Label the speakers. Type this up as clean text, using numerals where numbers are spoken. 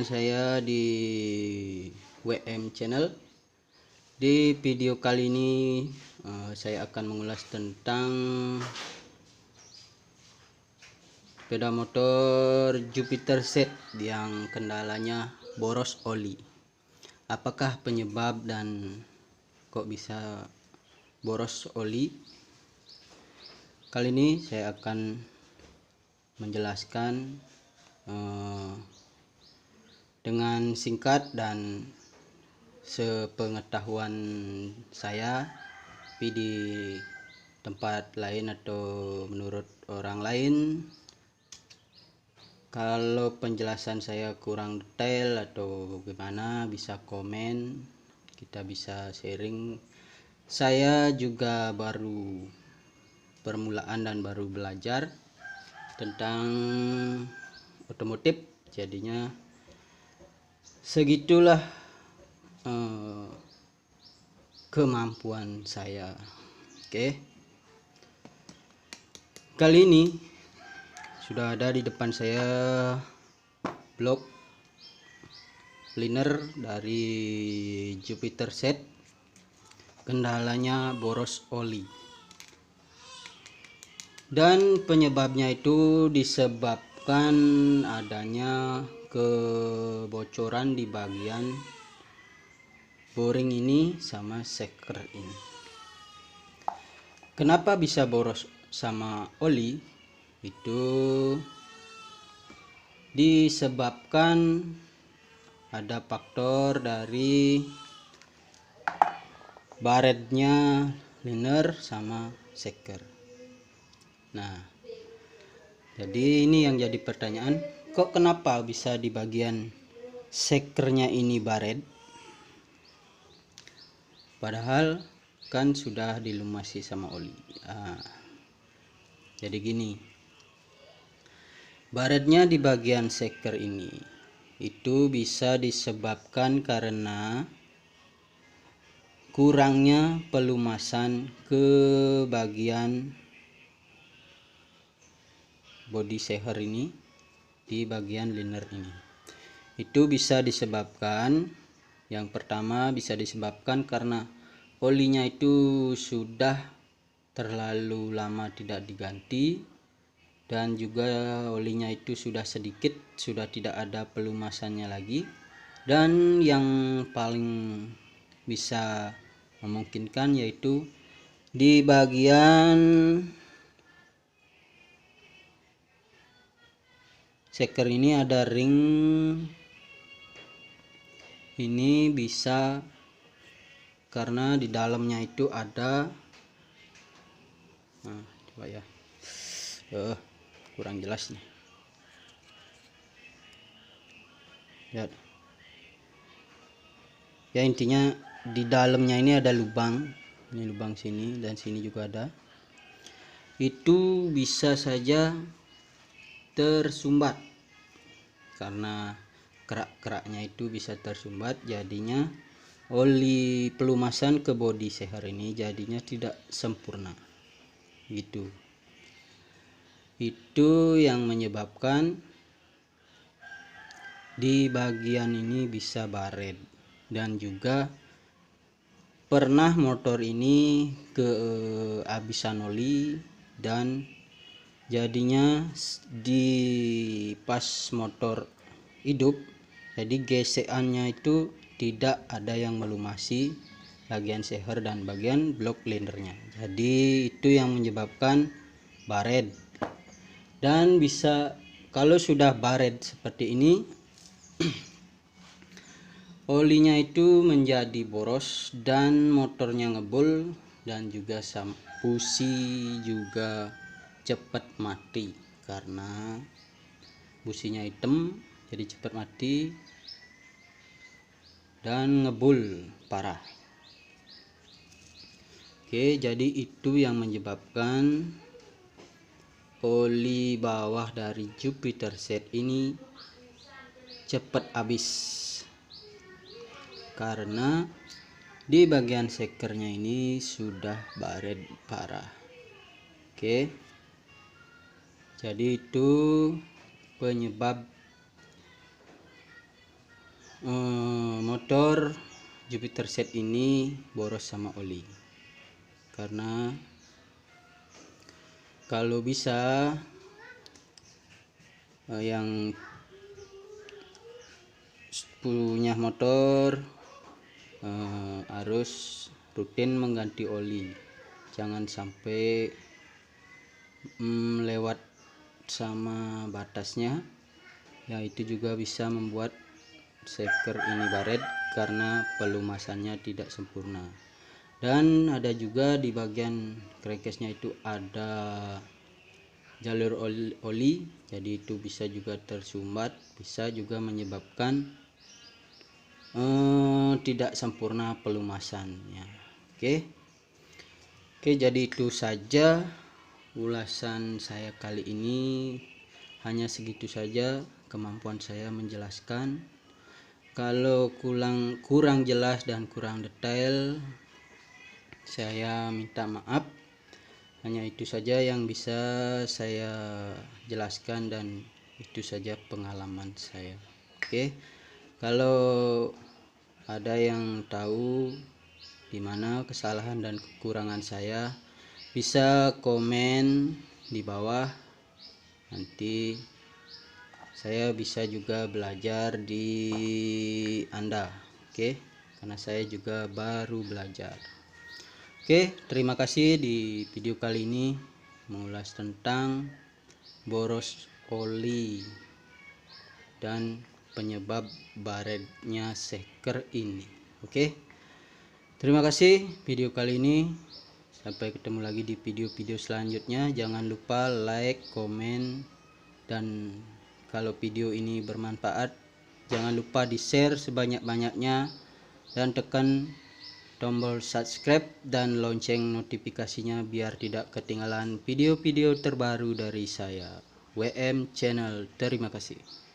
Speaker 1: saya di WM Channel. Di video kali ini saya akan mengulas tentang sepeda motor Jupiter Z yang kendalanya boros oli. Apakah penyebab dan kok bisa boros oli? Kali ini saya akan menjelaskan dengan singkat dan sepengetahuan saya, tapi di tempat lain atau menurut orang lain, kalau penjelasan saya kurang detail atau bagaimana, bisa komen, kita bisa sharing. Saya juga baru permulaan dan baru belajar tentang otomotif, jadinya segitulah kemampuan saya. Oke, kali ini sudah ada di depan saya blok liner dari Jupiter Z, kendalanya boros oli, dan penyebabnya itu disebabkan adanya kebocoran di bagian boring ini sama seker ini. Kenapa bisa boros sama oli? Itu disebabkan ada faktor dari baretnya liner sama seker. Nah, jadi ini yang jadi pertanyaan, kok kenapa bisa di bagian sekernya ini baret, padahal kan sudah dilumasi sama oli. Jadi gini, baretnya di bagian seker ini itu bisa disebabkan karena kurangnya pelumasan ke bagian body seher ini, di bagian liner ini. Itu bisa disebabkan, yang pertama bisa disebabkan karena olinya itu sudah terlalu lama tidak diganti, dan juga olinya itu sudah sedikit, sudah tidak ada pelumasannya lagi. Dan yang paling bisa memungkinkan yaitu di bagian seker ini ada ring, ini bisa karena di dalamnya itu ada, coba ya, kurang jelas nih, lihat ya, intinya di dalamnya ini ada lubang, ini lubang sini dan sini juga ada. Itu bisa saja tersumbat karena kerak-keraknya itu bisa tersumbat, jadinya oli pelumasan ke bodi seher ini jadinya tidak sempurna gitu. Itu yang menyebabkan di bagian ini bisa baret. Dan juga pernah motor ini kehabisan oli, dan jadinya di pas motor hidup, jadi gesekannya itu tidak ada yang melumasi bagian seher dan bagian blok linernya. Jadi itu yang menyebabkan baret. Dan bisa, kalau sudah baret seperti ini olinya itu menjadi boros dan motornya ngebul, dan juga busi juga cepat mati karena businya hitam, jadi cepat mati dan ngebul parah. Oke, jadi itu yang menyebabkan oli bawah dari Jupiter Z ini cepat habis, karena di bagian sekernya ini sudah baret parah. Oke, jadi itu penyebab motor Jupiter set ini boros sama oli, karena kalau bisa yang punya motor harus rutin mengganti oli, jangan sampai lewat sama batasnya, ya itu juga bisa membuat shaker ini baret karena pelumasannya tidak sempurna. Dan ada juga di bagian crankcase-nya itu ada jalur oli, jadi itu bisa juga tersumbat, bisa juga menyebabkan tidak sempurna pelumasannya. Oke, jadi itu saja ulasan saya kali ini, hanya segitu saja kemampuan saya menjelaskan. Kalau kurang jelas dan kurang detail, saya minta maaf. Hanya itu saja yang bisa saya jelaskan dan itu saja pengalaman saya. Oke, kalau ada yang tahu di mana kesalahan dan kekurangan saya, bisa komen di bawah. Nanti saya bisa juga belajar di Anda, oke? Karena saya juga baru belajar. Oke, terima kasih. Di video kali ini mengulas tentang boros oli dan penyebab baretnya shaker ini. Oke, terima kasih video kali ini. Sampai ketemu lagi di video-video selanjutnya. Jangan lupa like, komen, dan kalau video ini bermanfaat, jangan lupa di-share sebanyak-banyaknya dan tekan tombol subscribe dan lonceng notifikasinya biar tidak ketinggalan video-video terbaru dari saya, WM Channel. Terima kasih.